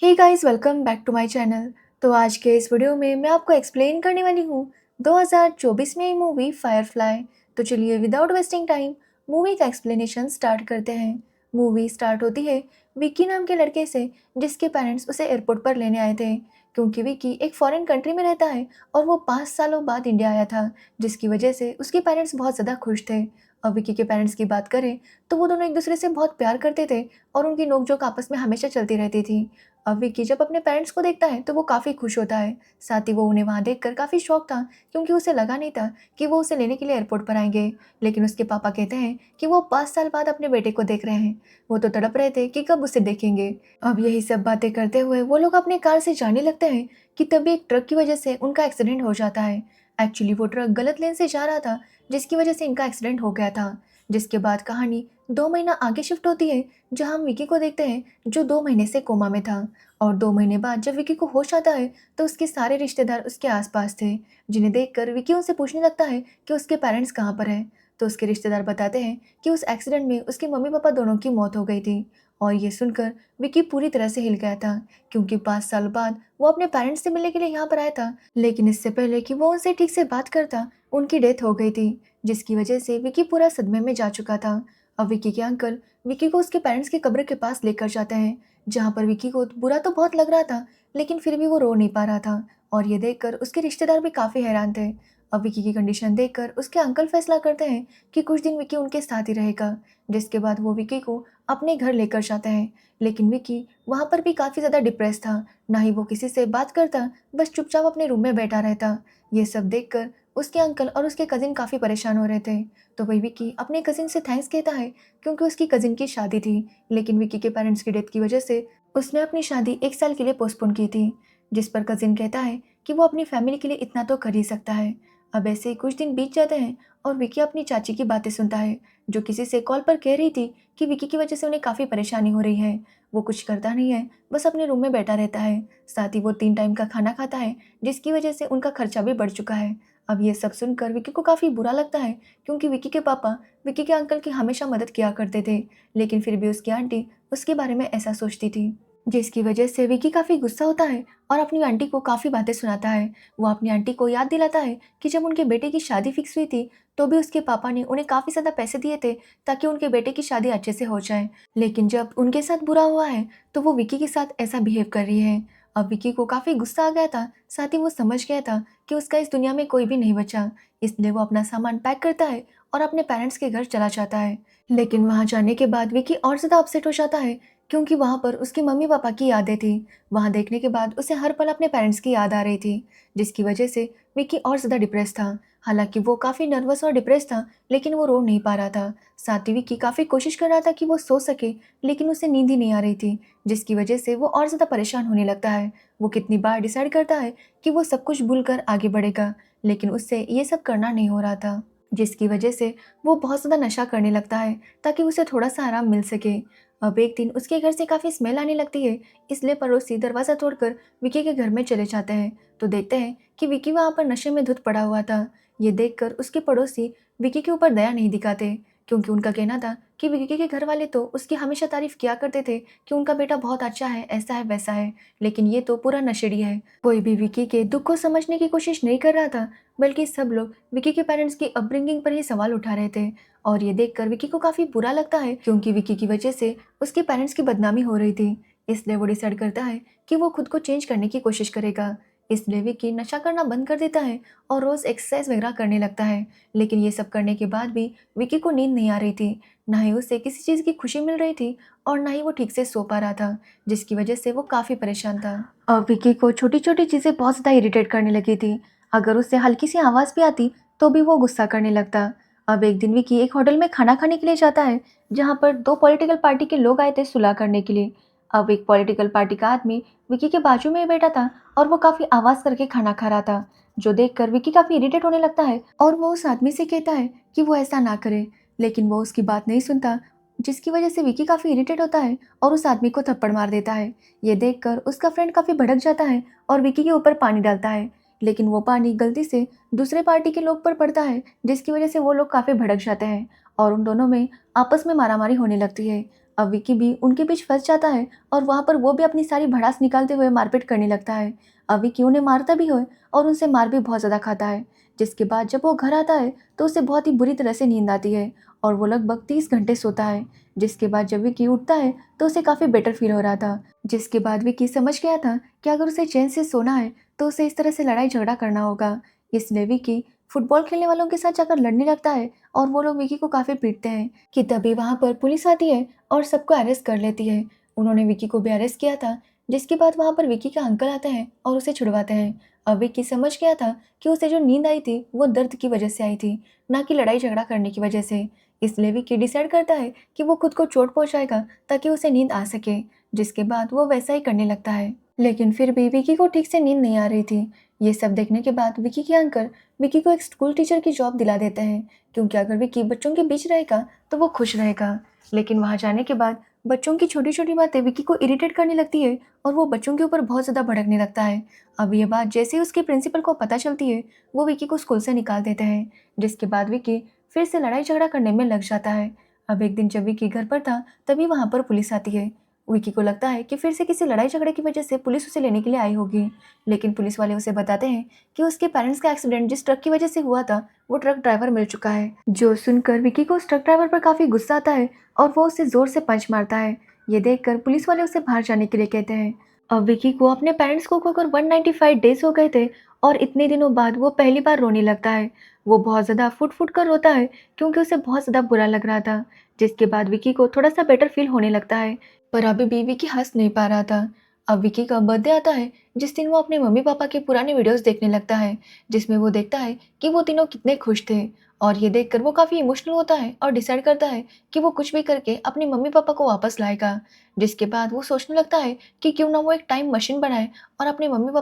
Hey guys, welcome back to my channel. तो आज के इस वीडियो में मैं आपको एक्सप्लेन करने वाली हूँ 2024 में मूवी फायरफ्लाई। तो चलिए विदाउट वेस्टिंग टाइम मूवी का एक्सप्लेनेशन स्टार्ट करते हैं। मूवी स्टार्ट होती है विक्की नाम के लड़के से, जिसके पेरेंट्स उसे एयरपोर्ट पर लेने आए थे क्योंकि विक्की एक फॉरेन कंट्री में रहता है और वो 5 सालों बाद इंडिया आया था, जिसकी वजह से उसके पेरेंट्स बहुत ज़्यादा खुश थे। और विक्की के पेरेंट्स की बात करें तो वो दोनों एक दूसरे से बहुत प्यार करते थे और उनकी नोकझोंक आपस में हमेशा चलती रहती थी। अब विक्की जब अपने पेरेंट्स को देखता है तो वो काफ़ी खुश होता है। साथ ही वो उन्हें वहाँ देखकर काफ़ी शॉक था क्योंकि उसे लगा नहीं था कि वो उसे लेने के लिए एयरपोर्ट पर आएंगे। लेकिन उसके पापा कहते हैं कि वो 5 साल बाद अपने बेटे को देख रहे हैं। वो तो तड़प रहे थे कि कब उसे देखेंगे। अब यही सब बातें करते हुए वो लोग अपने कार से जाने लगते हैं कि तभी एक ट्रक की वजह से उनका एक्सीडेंट हो जाता है। एक्चुअली वो ट्रक गलत लेन से जा रहा था, जिसकी वजह से इनका एक्सीडेंट हो गया था। जिसके बाद कहानी 2 महीना आगे शिफ्ट होती है, जहाँ हम विकी को देखते हैं जो 2 महीने से कोमा में था। और 2 महीने बाद जब विकी को होश आता है तो उसके सारे रिश्तेदार उसके आसपास थे, जिन्हें देखकर विकी उनसे पूछने लगता है कि उसके पेरेंट्स कहाँ पर हैं। तो उसके रिश्तेदार बताते हैं कि उस एक्सीडेंट में उसके मम्मी पापा दोनों की मौत हो गई थी। और ये सुनकर विकी पूरी तरह से हिल गया था क्योंकि 5 साल बाद वो अपने पेरेंट्स से मिलने के लिए यहाँ पर आया था, लेकिन इससे पहले कि वो उनसे ठीक से बात करता उनकी डेथ हो गई थी, जिसकी वजह से विकी पूरा सदमे में जा चुका था। अब विकी के अंकल विकी को उसके पेरेंट्स की कब्र के पास लेकर जाते हैं, जहाँ पर विकी को बुरा तो बहुत लग रहा था, लेकिन फिर भी वो रो नहीं पा रहा था। और ये देखकर उसके रिश्तेदार भी काफ़ी हैरान थे। अब विकी की कंडीशन देखकर उसके अंकल फैसला करते हैं कि कुछ दिन विकी उनके साथ ही रहेगा, जिसके बाद वो विकी को अपने घर लेकर जाते हैं। लेकिन विकी वहाँ पर भी काफ़ी ज़्यादा डिप्रेस था, ना ही वो किसी से बात करता, बस चुपचाप अपने रूम में बैठा रहता। ये सब देखकर उसके अंकल और उसके कज़िन काफ़ी परेशान हो रहे थे। तो वही विकी अपने कज़िन से थैंक्स कहता है क्योंकि उसकी कज़िन की शादी थी, लेकिन विकी के पेरेंट्स की डेथ की वजह से उसने अपनी शादी 1 साल के लिए पोस्टपोन की थी। जिस पर कज़िन कहता है कि वो अपनी फैमिली के लिए इतना तो कर ही सकता है। अब ऐसे ही कुछ दिन बीत जाते हैं और विकी अपनी चाची की बातें सुनता है, जो किसी से कॉल पर कह रही थी कि विकी की वजह से उन्हें काफ़ी परेशानी हो रही है। वो कुछ करता नहीं है, बस अपने रूम में बैठा रहता है। साथ ही वो 3 टाइम का खाना खाता है, जिसकी वजह से उनका खर्चा भी बढ़ चुका है। अब ये सब सुनकर विकी को काफ़ी बुरा लगता है क्योंकि विकी के पापा विकी के अंकल की हमेशा मदद किया करते थे, लेकिन फिर भी उसकी आंटी उसके बारे में ऐसा सोचती थी, जिसकी वजह से विकी काफ़ी गुस्सा होता है और अपनी आंटी को काफ़ी बातें सुनाता है। वो अपनी आंटी को याद दिलाता है कि जब उनके बेटे की शादी फिक्स हुई थी तो भी उसके पापा ने उन्हें काफ़ी ज़्यादा पैसे दिए थे ताकि उनके बेटे की शादी अच्छे से हो जाए, लेकिन जब उनके साथ बुरा हुआ है तो वो विकी के साथ ऐसा बिहेव कर रही है। अब विकी को काफ़ी गुस्सा आ गया था, साथ ही वो समझ गया था कि उसका इस दुनिया में कोई भी नहीं बचा, इसलिए वो अपना सामान पैक करता है और अपने पेरेंट्स के घर चला जाता है। लेकिन वहाँ जाने के बाद विकी और ज़्यादा अपसेट हो जाता है क्योंकि वहाँ पर उसके मम्मी पापा की यादें थी। वहाँ देखने के बाद उसे हर पल अपने पेरेंट्स की याद आ रही थी, जिसकी वजह से विकी और ज़्यादा डिप्रेस था। हालांकि वो काफ़ी नर्वस और डिप्रेस था, लेकिन वो रो नहीं पा रहा था। साथ ही विकी काफ़ी कोशिश कर रहा था कि वो सो सके, लेकिन उसे नींद ही नहीं आ रही थी, जिसकी वजह से वो और ज़्यादा परेशान होने लगता है। वो कितनी बार डिसाइड करता है कि वो सब कुछ भूल कर आगे बढ़ेगा, लेकिन उससे ये सब करना नहीं हो रहा था, जिसकी वजह से वो बहुत ज़्यादा नशा करने लगता है ताकि उसे थोड़ा सा आराम मिल सके। अब एक दिन उसके घर से काफ़ी स्मेल आने लगती है, इसलिए पड़ोसी दरवाज़ा तोड़कर विकी के घर में चले जाते हैं तो देखते हैं कि विकी वहाँ पर नशे में धुत पड़ा हुआ था। ये देखकर उसके पड़ोसी विकी के ऊपर दया नहीं दिखाते क्योंकि उनका कहना था कि विकी के घर वाले तो उसकी हमेशा तारीफ किया करते थे कि उनका बेटा बहुत अच्छा है, ऐसा है वैसा है, लेकिन ये तो पूरा नशेड़ी है। कोई भी विकी के दुख को समझने की कोशिश नहीं कर रहा था, बल्कि सब लोग विकी के पेरेंट्स की अपब्रिंगिंग पर ही सवाल उठा रहे थे। और ये देखकर विकी को काफ़ी बुरा लगता है क्योंकि विकी की वजह से उसके पेरेंट्स की बदनामी हो रही थी, इसलिए वो डिसाइड करता है कि वो खुद को चेंज करने की कोशिश करेगा। इसलिए विकी नशा करना बंद कर देता है और रोज़ एक्सरसाइज वगैरह करने लगता है। लेकिन ये सब करने के बाद भी विकी को नींद नहीं आ रही थी, ना ही उसे किसी चीज़ की खुशी मिल रही थी और ना ही वो ठीक से सो पा रहा था, जिसकी वजह से वो काफ़ी परेशान था। और विकी को छोटी छोटी चीज़ें बहुत ज़्यादा इरिटेट करने लगी थी। अगर उससे हल्की सी आवाज़ भी आती तो भी वो गुस्सा करने लगता। अब एक दिन विकी एक होटल में खाना खाने के लिए जाता है, जहाँ पर 2 पॉलिटिकल पार्टी के लोग आए थे सुलह करने के लिए। अब एक पॉलिटिकल पार्टी का आदमी विकी के बाजू में ही बैठा था और वो काफ़ी आवाज़ करके खाना खा रहा था, जो देखकर विकी काफ़ी इरिटेट होने लगता है और वो उस आदमी से कहता है कि वो ऐसा ना करे, लेकिन वो उसकी बात नहीं सुनता, जिसकी वजह से विकी काफ़ी इरिटेट होता है और उस आदमी को थप्पड़ मार देता है। ये देखकर उसका फ्रेंड काफ़ी भड़क जाता है और विकी के ऊपर पानी डालता है, लेकिन वो पानी गलती से दूसरे पार्टी के लोग पर पड़ता है, जिसकी वजह से वो लोग काफ़ी भड़क जाते हैं और उन दोनों में आपस में मारामारी होने लगती है। अब विकी भी उनके बीच फंस जाता है और वहाँ पर वो भी अपनी सारी भड़ास निकालते हुए मारपीट करने लगता है। अब विकी उन्हें मारता भी है और उनसे मार भी बहुत ज़्यादा खाता है। जिसके बाद जब वो घर आता है तो उसे बहुत ही बुरी तरह से नींद आती है और वो लगभग 30 घंटे सोता है। जिसके बाद जब विकी उठता है तो उसे काफ़ी बेटर फील हो रहा था। जिसके बाद विकी समझ गया था कि अगर उसे चैन से सोना है तो उसे इस तरह से लड़ाई झगड़ा करना होगा। इसलिए विकी फुटबॉल खेलने वालों के साथ जाकर लड़ने लगता है और वो लोग विकी को काफ़ी पीटते हैं कि तभी वहाँ पर पुलिस आती है और सबको अरेस्ट कर लेती है। उन्होंने विकी को भी अरेस्ट किया था। जिसके बाद वहाँ पर विकी का अंकल आते हैं और उसे छुड़वाते हैं। अब विकी समझ गया था कि उसे जो नींद आई थी वो दर्द की वजह से आई थी, ना कि लड़ाई झगड़ा करने की वजह से। इसलिए विकी डिसाइड करता है कि वो खुद को चोट पहुंचाएगा ताकि उसे नींद आ सके। जिसके बाद वो वैसा ही करने लगता है। लेकिन फिर भी विकी को ठीक से नींद नहीं आ रही थी। ये सब देखने के बाद विकी के अंकल विकी को एक स्कूल टीचर की जॉब दिला देते हैं, क्योंकि अगर विकी बच्चों के बीच रहेगा तो वो खुश रहेगा। लेकिन वहाँ जाने के बाद बच्चों की छोटी छोटी बातें विकी को इरिटेट करने लगती है और वो बच्चों के ऊपर बहुत ज़्यादा भड़कने लगता है। अब ये बात जैसे ही उसके प्रिंसिपल को पता चलती है वो विकी को स्कूल से निकाल देते हैं। जिसके बाद विकी फिर से लड़ाई झगड़ा करने में लग जाता है। अब एक दिन जब विकी घर पर था तभी वहाँ पर पुलिस आती है। विकी को लगता है कि फिर से किसी लड़ाई झगड़े की वजह से पुलिस उसे लेने के लिए आई होगी। लेकिन पुलिस वाले उसे बताते हैं कि उसके पेरेंट्स का एक्सीडेंट जिस ट्रक की वजह से हुआ था वो ट्रक ड्राइवर मिल चुका है। जो सुनकर विकी को उस ट्रक ड्राइवर पर काफ़ी गुस्सा आता है और वो उसे ज़ोर से पंच मारता है। ये देखकर पुलिस वाले उसे बाहर जाने के लिए कहते हैं। अब विकी को अपने पेरेंट्स को खोकर 195 डेज हो गए थे और इतने दिनों बाद वो पहली बार रोने लगता है। वो बहुत ज़्यादा फुट फुट कर रोता है क्योंकि उसे बहुत ज़्यादा बुरा लग रहा था। जिसके बाद विकी को थोड़ा सा बेटर फील होने लगता है, पर अभी भी विकी हंस नहीं पा रहा था। अब विकी का बर्थडे आता है जिस दिन वो अपने मम्मी पापा के पुराने वीडियोस देखने लगता है, जिसमें वो देखता है कि वो तीनों कितने खुश थे। और ये देखकर वो काफ़ी इमोशनल होता है और डिसाइड करता है कि वो कुछ भी करके अपने मम्मी पापा को वापस लाएगा। जिसके बाद वो सोचने लगता है कि क्यों ना वो एक टाइम मशीन बनाए और अपने मम्मी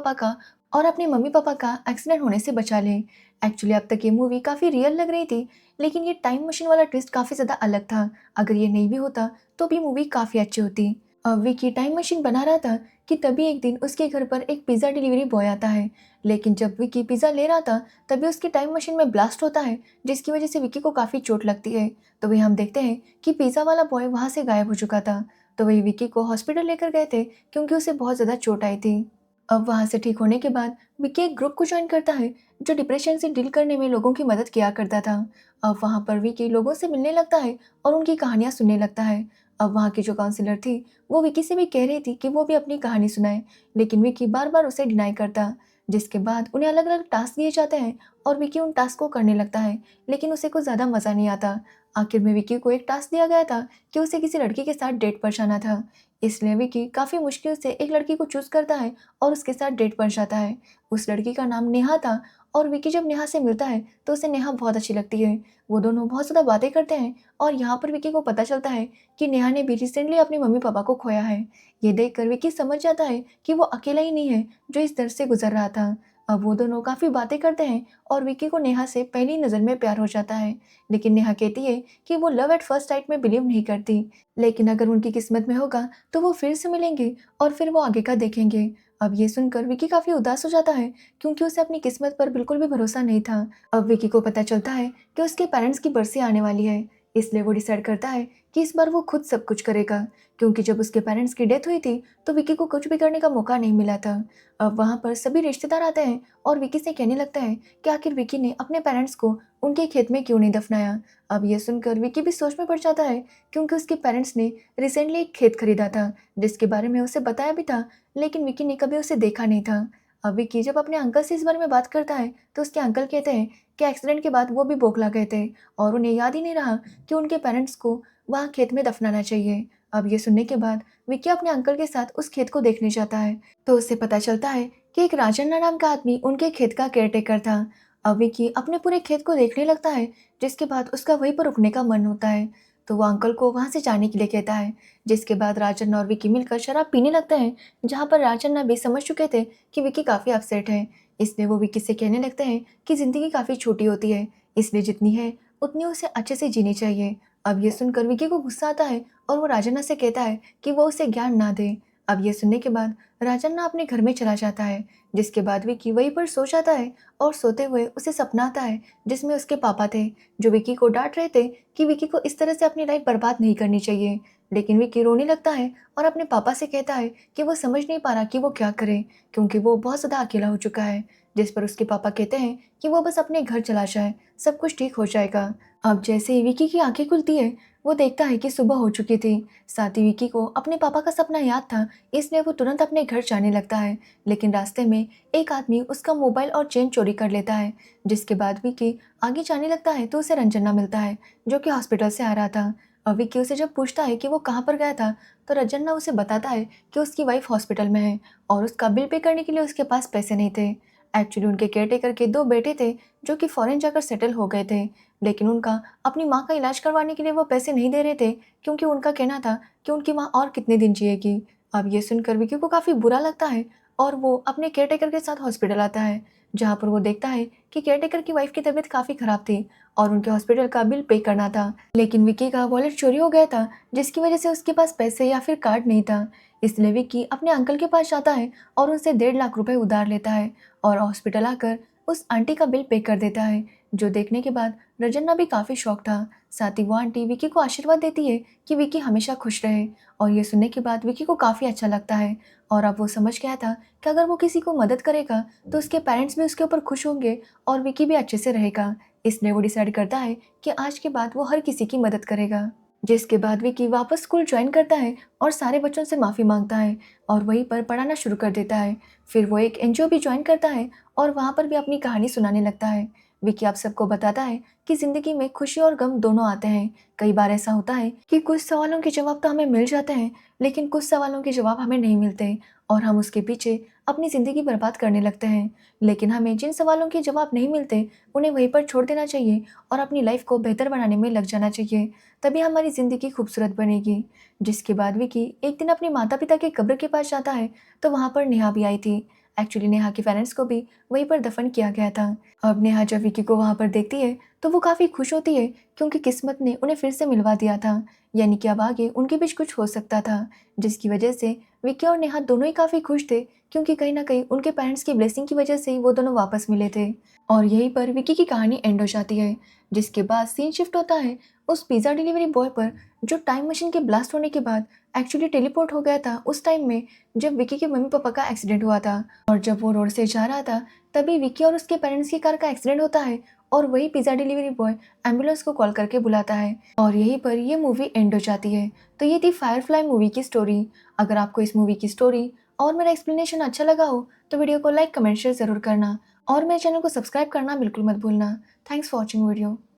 पापा का एक्सीडेंट होने से बचा ले। एक्चुअली अब तक ये मूवी काफ़ी रियल लग रही थी, लेकिन ये टाइम मशीन वाला ट्विस्ट काफ़ी ज़्यादा अलग था। अगर ये नहीं भी होता तो भी मूवी काफ़ी अच्छी होती। विकी टाइम मशीन बना रहा था कि तभी एक दिन उसके घर पर एक पिज़्ज़ा डिलीवरी बॉय आता है। लेकिन जब विकी पिज़्ज़ा ले रहा था तभी उसकी टाइम मशीन में ब्लास्ट होता है, जिसकी वजह से विकी को काफ़ी चोट लगती है। तो वही हम देखते हैं कि पिज़्ज़ा वाला बॉय वहाँ से गायब हो चुका था। तो वही विकी को हॉस्पिटल लेकर गए थे क्योंकि उसे बहुत ज़्यादा चोट आई थी। अब वहाँ से ठीक होने के बाद विकी एक ग्रुप को ज्वाइन करता है जो डिप्रेशन से डील करने में लोगों की मदद किया करता था। अब वहाँ पर विकी लोगों से मिलने लगता है और उनकी कहानियाँ सुनने लगता है। अब वहाँ की जो काउंसलर थी वो विकी से भी कह रही थी कि वो भी अपनी कहानी सुनाए, लेकिन विकी बार बार उसे डिनाई करता। जिसके बाद उन्हें अलग अलग टास्क दिए जाते हैं और विकी उन टास्क को करने लगता है, लेकिन उसे कुछ ज़्यादा मज़ा नहीं आता। आखिर में विकी को एक टास्क दिया गया था कि उसे किसी लड़की के साथ डेट पर जाना था। इसलिए विकी काफ़ी मुश्किल से एक लड़की को चूज़ करता है और उसके साथ डेट पर जाता है। उस लड़की का नाम नेहा था और विकी जब नेहा से मिलता है तो उसे नेहा बहुत अच्छी लगती है। वो दोनों बहुत ज़्यादा बातें करते हैं और यहाँ पर विकी को पता चलता है कि नेहा ने भी रिसेंटली अपने मम्मी पापा को खोया है। ये देखकर विकी समझ जाता है कि वो अकेला ही नहीं है जो इस दर्द से गुजर रहा था। अब वो दोनों काफ़ी बातें करते हैं और विकी को नेहा से पहली नज़र में प्यार हो जाता है। लेकिन नेहा कहती है कि वो लव एट फर्स्ट साइट में बिलीव नहीं करती, लेकिन अगर उनकी किस्मत में होगा तो वो फिर से मिलेंगे और फिर वो आगे का देखेंगे। अब ये सुनकर विकी काफ़ी उदास हो जाता है क्योंकि उसे अपनी किस्मत पर बिल्कुल भी भरोसा नहीं था। अब विकी को पता चलता है कि उसके पेरेंट्स की बरसी आने वाली है, इसलिए वो डिसाइड करता है कि इस बार वो खुद सब कुछ करेगा, क्योंकि जब उसके पेरेंट्स की डेथ हुई थी तो विकी को कुछ भी करने का मौका नहीं मिला था। अब वहाँ पर सभी रिश्तेदार आते हैं और विकी से कहने लगता है कि आखिर विकी ने अपने पेरेंट्स को उनके खेत में क्यों नहीं दफनाया। अब ये सुनकर विकी भी सोच में पड़ जाता है क्योंकि उसके पेरेंट्स ने रिसेंटली एक खेत खरीदा था जिसके बारे में उसे बताया भी था, लेकिन विकी ने कभी उसे देखा नहीं था। अब विकी जब अपने अंकल से इस बारे में बात करता है तो उसके अंकल कहते हैं कि एक्सीडेंट के बाद वो भी बौखला गए थे और उन्हें याद ही नहीं रहा कि उनके पेरेंट्स को वहाँ खेत में दफनाना चाहिए। अब ये सुनने के बाद विकी अपने अंकल के साथ उस खेत को देखने जाता है तो उससे पता चलता है कि एक राजन्ना नाम का आदमी उनके खेत का केयरटेकर था। अब विकी अपने पूरे खेत को देखने लगता है, जिसके बाद उसका वहीं पर रुकने का मन होता है। तो वो अंकल को वहाँ से जाने के लिए कहता है। जिसके बाद राजन्ना और विकी मिलकर शराब पीने लगते हैं, जहाँ पर राजन्ना भी समझ चुके थे कि विकी काफ़ी अपसेट है। इसलिए वो विकी से कहने लगते हैं कि ज़िंदगी काफ़ी छोटी होती है, इसलिए जितनी है उतनी उसे अच्छे से जीनी चाहिए। अब ये सुनकर विकी को गुस्सा आता है और वो राजन्ना से कहता है कि वो उसे ज्ञान ना दे। अब ये सुनने के बाद राजन ना अपने घर में चला जाता है, जिसके बाद विकी वहीं पर सो जाता है और सोते हुए उसे सपना आता है जिसमें उसके पापा थे, जो विकी को डांट रहे थे कि विकी को इस तरह से अपनी लाइफ बर्बाद नहीं करनी चाहिए। लेकिन विकी रोने लगता है और अपने पापा से कहता है कि वो समझ नहीं पा रहा कि वो क्या करे, क्योंकि वो बहुत ज़्यादा अकेला हो चुका है। जिस पर उसके पापा कहते हैं कि वो बस अपने घर चला जाए, सब कुछ ठीक हो जाएगा। अब जैसे ही विकी की आंखें खुलती है, वो देखता है कि सुबह हो चुकी थी। साथ ही विकी को अपने पापा का सपना याद था, इसलिए वो तुरंत अपने घर जाने लगता है। लेकिन रास्ते में एक आदमी उसका मोबाइल और चेन चोरी कर लेता है। जिसके बाद विकी आगे जाने लगता है तो उसे रंजना मिलता है, जो कि हॉस्पिटल से आ रहा था। और विकी उसे जब पूछता है कि वो कहाँ पर गया था, तो रंजना उसे बताता है कि उसकी वाइफ हॉस्पिटल में है और उसका बिल पे करने के लिए उसके पास पैसे नहीं थे। एक्चुअली उनके केयरटेकर के 2 बेटे थे, जो कि फॉरेन जाकर सेटल हो गए थे। लेकिन उनका अपनी माँ का इलाज करवाने के लिए वो पैसे नहीं दे रहे थे, क्योंकि उनका कहना था कि उनकी माँ और कितने दिन जिएगी। अब ये सुनकर विकी को काफ़ी बुरा लगता है और वो अपने केयरटेकर के साथ हॉस्पिटल आता है, जहाँ पर वो देखता है कि केयरटेकर की वाइफ की तबीयत काफ़ी ख़राब थी और उनके हॉस्पिटल का बिल पे करना था। लेकिन विकी का वॉलेट चोरी हो गया था, जिसकी वजह से उसके पास पैसे या फिर कार्ड नहीं था। इसलिए विकी अपने अंकल के पास जाता है और उनसे 1.5 लाख रुपए उधार लेता है और हॉस्पिटल आकर उस आंटी का बिल पे कर देता है, जो देखने के बाद रजन्ना भी काफ़ी शॉक था। साथ ही वो आंटी विकी को आशीर्वाद देती है कि विकी हमेशा खुश रहे। और ये सुनने के बाद विकी को काफ़ी अच्छा लगता है और अब वो समझ गया था कि अगर वो किसी को मदद करेगा तो उसके पेरेंट्स भी उसके ऊपर खुश होंगे और विकी भी अच्छे से रहेगा। इसलिए वो डिसाइड करता है कि आज के बाद वो हर किसी की मदद करेगा। जिसके बाद विकी वापस स्कूल ज्वाइन करता है और सारे बच्चों से माफ़ी मांगता है और वहीं पर पढ़ाना शुरू कर देता है। फिर वो एक एनजीओ भी ज्वाइन करता है और वहाँ पर भी अपनी कहानी सुनाने लगता है। विकी आप सबको बताता है कि ज़िंदगी में खुशी और गम दोनों आते हैं। कई बार ऐसा होता है कि कुछ सवालों के जवाब तो हमें मिल जाते हैं, लेकिन कुछ सवालों के जवाब हमें नहीं मिलते और हम उसके पीछे अपनी ज़िंदगी बर्बाद करने लगते हैं। लेकिन हमें जिन सवालों के जवाब नहीं मिलते, उन्हें वहीं पर छोड़ देना चाहिए और अपनी लाइफ को बेहतर बनाने में लग जाना चाहिए। तभी हमारी ज़िंदगी खूबसूरत बनेगी। जिसके बाद विकी एक दिन अपने माता-पिता के कब्र के पास जाता है, तो वहाँ पर नेहा भी आई थी। एक्चुअली नेहा के पेरेंट्स को भी वहीं पर दफन किया गया था। अब नेहा जब विकी को वहाँ पर देखती है, तो वो काफ़ी खुश होती है, क्योंकि किस्मत ने उन्हें फिर से मिलवा दिया था। यानी कि अब आगे उनके बीच कुछ हो सकता था, जिसकी वजह से विकी और नेहा दोनों ही काफ़ी खुश थे, क्योंकि कहीं न कहीं उनके पेरेंट्स की ब्लेसिंग की वजह से ही वो दोनों वापस मिले थे। और यहीं पर विकी की कहानी एंड हो जाती है। जिसके बाद सीन शिफ्ट होता है उस पिज़्ज़ा डिलीवरी बॉय पर, जो टाइम मशीन के ब्लास्ट होने के बाद एक्चुअली टेलीपोर्ट हो गया था उस टाइम में, जब विकी के मम्मी-पापा का एक्सीडेंट हुआ था। और जब वो रोड से जा रहा था, तभी विकी और उसके पेरेंट्स की कार का एक्सीडेंट होता है और वही पिज़्ज़ा डिलीवरी बॉय एम्बुलेंस को कॉल करके बुलाता है और यहीं पर ये मूवी एंड हो जाती है। तो ये थी फायरफ्लाई मूवी की स्टोरी। अगर आपको इस मूवी की स्टोरी और मेरा एक्सप्लेनेशन अच्छा लगा हो, तो वीडियो को लाइक, कमेंट, शेयर ज़रूर करना और मेरे चैनल को सब्सक्राइब करना बिल्कुल मत भूलना। Thanks for watching video.